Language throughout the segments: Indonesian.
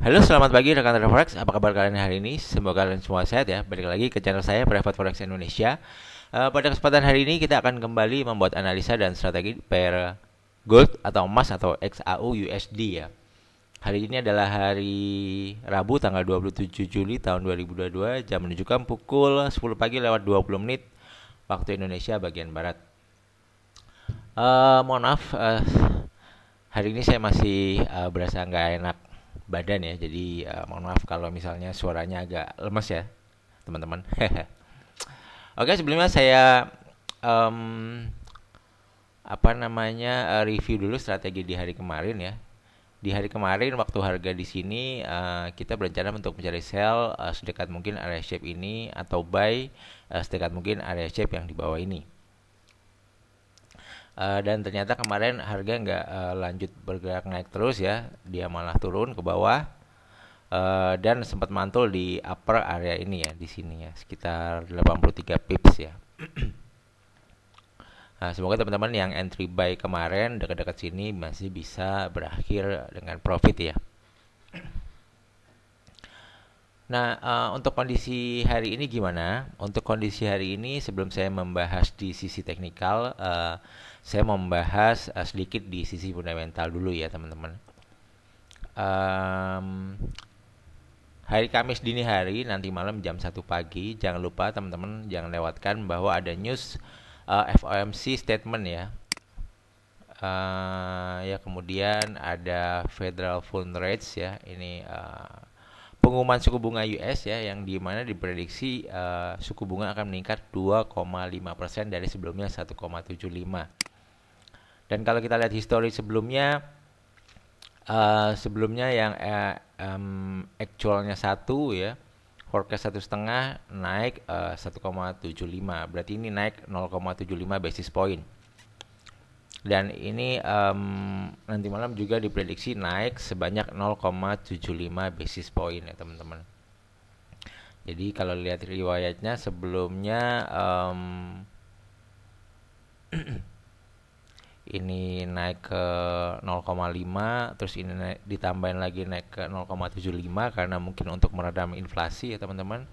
Halo, selamat pagi rekan-rekan Forex. Apa kabar kalian hari ini? Semoga kalian semua sehat ya. Balik lagi ke channel saya, Private Forex Indonesia. Pada kesempatan hari ini kita akan kembali membuat analisa dan strategi pair gold atau emas atau XAU USD ya. Hari ini adalah hari Rabu tanggal 27 Juli tahun 2022, jam menunjukkan pukul 10 pagi lewat 20 menit waktu Indonesia bagian barat. Mohon maaf, hari ini saya masih berasa nggak enak badan ya, jadi mohon maaf kalau misalnya suaranya agak lemes ya teman-teman. Oke, sebelumnya saya em, review dulu strategi di hari kemarin ya. Di hari kemarin waktu harga di sini kita berencana untuk mencari sell sedekat mungkin area shape ini atau buy sedekat mungkin area shape yang di bawah ini. Dan ternyata kemarin harga nggak lanjut bergerak naik terus ya, dia malah turun ke bawah dan sempat mantul di upper area ini ya, di sini ya, sekitar 83 pips ya. Nah, semoga teman-teman yang entry buy kemarin dekat-dekat sini masih bisa berakhir dengan profit ya. Nah, untuk kondisi hari ini gimana? Untuk kondisi hari ini sebelum saya membahas di sisi teknikal, saya mau membahas sedikit di sisi fundamental dulu ya teman-teman. Hari Kamis dini hari nanti malam jam 1 pagi, jangan lupa teman-teman jangan lewatkan bahwa ada news FOMC statement ya. Ya kemudian ada Federal Fund Rates ya, ini pengumuman suku bunga US ya, yang dimana diprediksi suku bunga akan meningkat 2,5% dari sebelumnya 1,75. Dan kalau kita lihat histori sebelumnya, sebelumnya yang actualnya 1 ya, forecast 1,5 naik 1,75, berarti ini naik 0,75 basis point. Dan ini nanti malam juga diprediksi naik sebanyak 0,75 basis point ya teman-teman. Jadi kalau lihat riwayatnya sebelumnya ini naik ke 0,5, terus ini ditambahin lagi naik ke 0,75 karena mungkin untuk meredam inflasi ya teman-teman.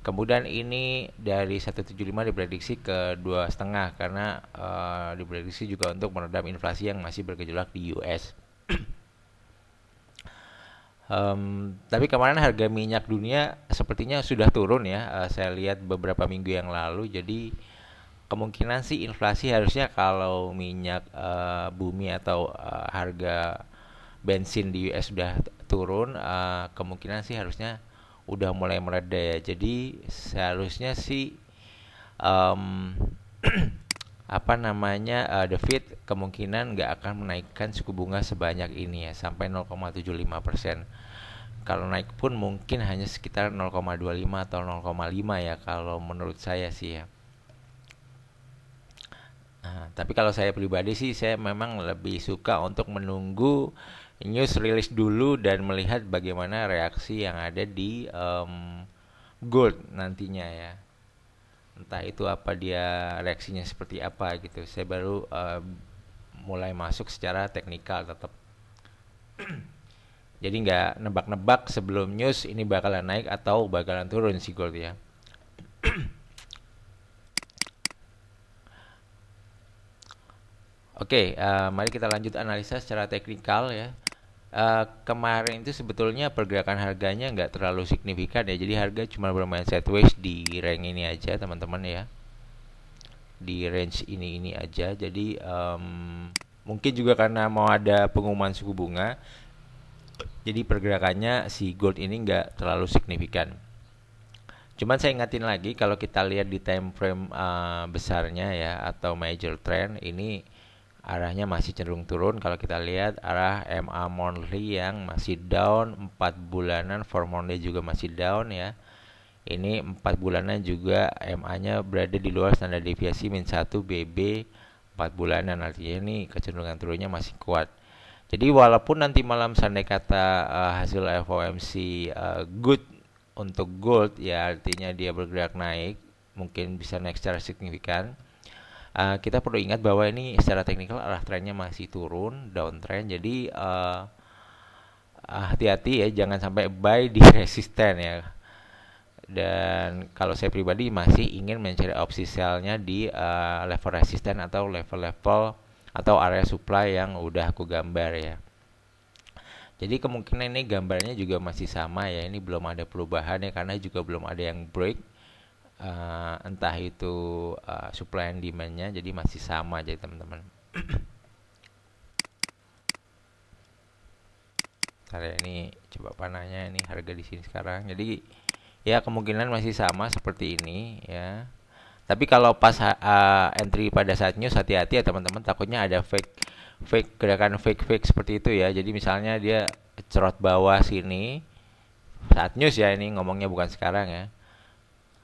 Kemudian ini dari 1,75 diprediksi ke 2,5 karena diprediksi juga untuk meredam inflasi yang masih bergejolak di US. Tapi kemarin harga minyak dunia sepertinya sudah turun ya. Saya lihat beberapa minggu yang lalu. Jadi kemungkinan sih inflasi harusnya kalau minyak bumi atau harga bensin di US sudah turun, kemungkinan sih harusnya udah mulai mereda ya. Jadi seharusnya sih the Fed kemungkinan nggak akan menaikkan suku bunga sebanyak ini ya, sampai 0,75%. Kalau naik pun mungkin hanya sekitar 0,25 atau 0,5 ya kalau menurut saya sih ya. Nah, tapi kalau saya pribadi sih saya memang lebih suka untuk menunggu news release dulu dan melihat bagaimana reaksi yang ada di gold nantinya ya. Entah itu apa dia reaksinya seperti apa gitu. Saya baru mulai masuk secara teknikal tetap. Jadi nggak nebak-nebak sebelum news ini bakalan naik atau bakalan turun si gold ya. Oke, mari kita lanjut analisa secara teknikal ya. Kemarin itu sebetulnya pergerakan harganya nggak terlalu signifikan ya, jadi harga cuma bermain sideways di range ini aja teman-teman ya, di range ini aja. Jadi mungkin juga karena mau ada pengumuman suku bunga, jadi pergerakannya si gold ini nggak terlalu signifikan. Cuman saya ingatin lagi kalau kita lihat di time frame besarnya ya atau major trend ini arahnya masih cenderung turun. Kalau kita lihat arah MA monthly yang masih down 4 bulanan, 4 monthly juga masih down ya. Ini 4 bulanan juga MA-nya berada di luar standar deviasi -1 BB 4 bulanan, artinya ini kecenderungan turunnya masih kuat. Jadi walaupun nanti malam seandainya kata hasil FOMC good untuk gold ya, artinya dia bergerak naik, mungkin bisa naik secara signifikan. Kita perlu ingat bahwa ini secara teknikal arah trennya masih turun, downtrend. Jadi hati-hati ya, jangan sampai buy di resisten ya. Dan kalau saya pribadi masih ingin mencari opsi sellnya di level resisten atau level-level atau area supply yang udah aku gambar ya. Jadi kemungkinan ini gambarnya juga masih sama ya, ini belum ada perubahan ya, karena juga belum ada yang break entah itu supply and demand-nya, jadi masih sama jadi teman-teman. Ntar ya, ini coba panahnya, ini harga di sini sekarang. Jadi ya kemungkinan masih sama seperti ini ya. Tapi kalau pas entry pada saat news, hati-hati ya teman-teman, takutnya ada gerakan fake seperti itu ya. Jadi misalnya dia cerot bawah sini saat news ya, ini ngomongnya bukan sekarang ya.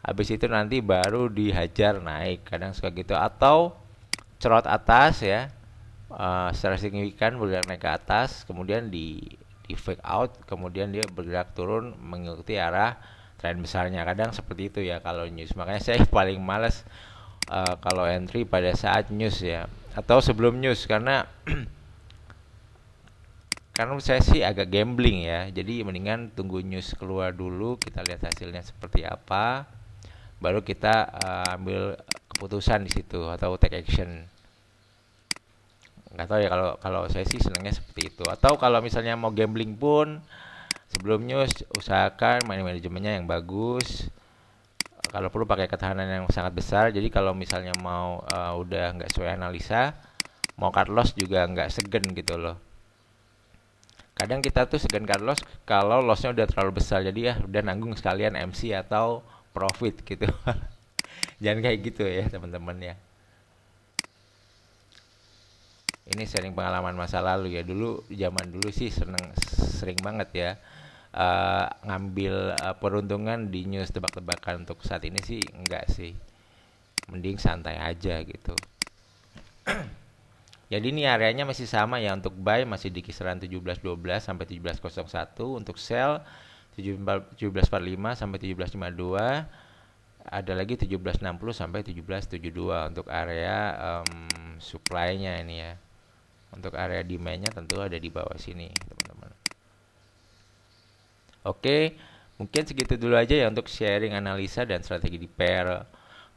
Habis itu nanti baru dihajar naik, kadang suka gitu. Atau cerot atas ya, secara signifikan bergerak naik ke atas, kemudian di fake out, kemudian dia bergerak turun mengikuti arah tren besarnya. Kadang seperti itu ya kalau news. Makanya saya paling males kalau entry pada saat news ya, atau sebelum news, karena karena saya sih agak gambling ya. Jadi mendingan tunggu news keluar dulu, kita lihat hasilnya seperti apa, baru kita ambil keputusan di situ atau take action. Nggak tahu ya, kalau saya sih senangnya seperti itu. Atau kalau misalnya mau gambling pun sebelum news usahakan main manajemennya yang bagus. Kalau perlu pakai ketahanan yang sangat besar. Jadi kalau misalnya mau udah nggak sesuai analisa, mau cut loss juga nggak segen gitu loh. Kadang kita tuh segan cut loss kalau lossnya udah terlalu besar. Jadi ya udah nanggung sekalian MC atau profit gitu. Jangan kayak gitu ya teman-teman ya. Ini sering pengalaman masa lalu ya. Dulu zaman dulu sih sering banget ya ngambil peruntungan di news tebak-tebakan. Untuk saat ini sih enggak sih. Mending santai aja gitu. Jadi ini areanya masih sama ya, untuk buy masih di kisaran 17.12 sampai 17.01, untuk sell 17.45 sampai 17.52, ada lagi 17.60 sampai 17.72 untuk area supply-nya ini ya. Untuk area demand-nya tentu ada di bawah sini, teman-teman. Oke, mungkin segitu dulu aja ya untuk sharing analisa dan strategi di pair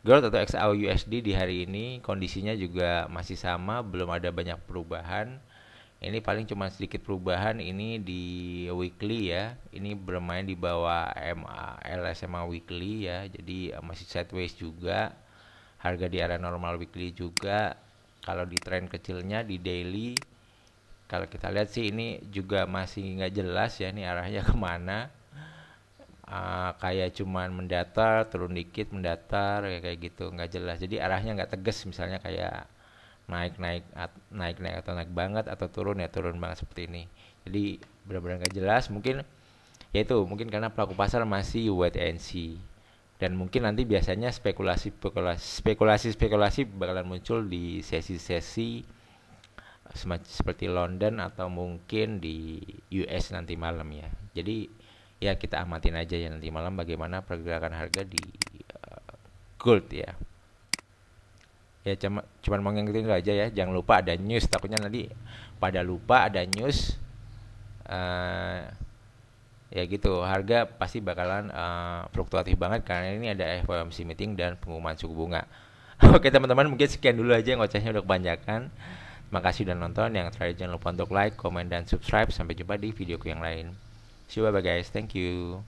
gold atau XAUUSD di hari ini. Kondisinya juga masih sama, belum ada banyak perubahan. Ini paling cuma sedikit perubahan ini di weekly ya. Ini bermain di bawah LSMA weekly ya. Jadi masih sideways juga. Harga di area normal weekly juga. Kalau di tren kecilnya di daily, kalau kita lihat sih ini juga masih nggak jelas ya, ini arahnya kemana. Kayak cuman mendatar, turun dikit, mendatar, kayak gitu, nggak jelas. Jadi arahnya nggak tegas, misalnya kayak naik atau naik banget, atau turun ya turun banget seperti ini. Jadi benar-benar nggak jelas. Mungkin ya itu, mungkin karena pelaku pasar masih wait and see. Dan mungkin nanti biasanya spekulasi bakalan muncul di sesi-sesi seperti London atau mungkin di US nanti malam ya. Jadi ya kita amatin aja ya nanti malam bagaimana pergerakan harga di gold ya. Ya cuman mau ngikutin itu aja ya. Jangan lupa ada news, takutnya nanti pada lupa ada news. Ya gitu, harga pasti bakalan fluktuatif banget karena ini ada FOMC meeting dan pengumuman suku bunga. Oke teman-teman, mungkin sekian dulu aja, ngocehnya udah kebanyakan. Terima kasih udah nonton. Yang terakhir jangan lupa untuk like, comment, dan subscribe. Sampai jumpa di videoku yang lain. See you, bye guys, thank you.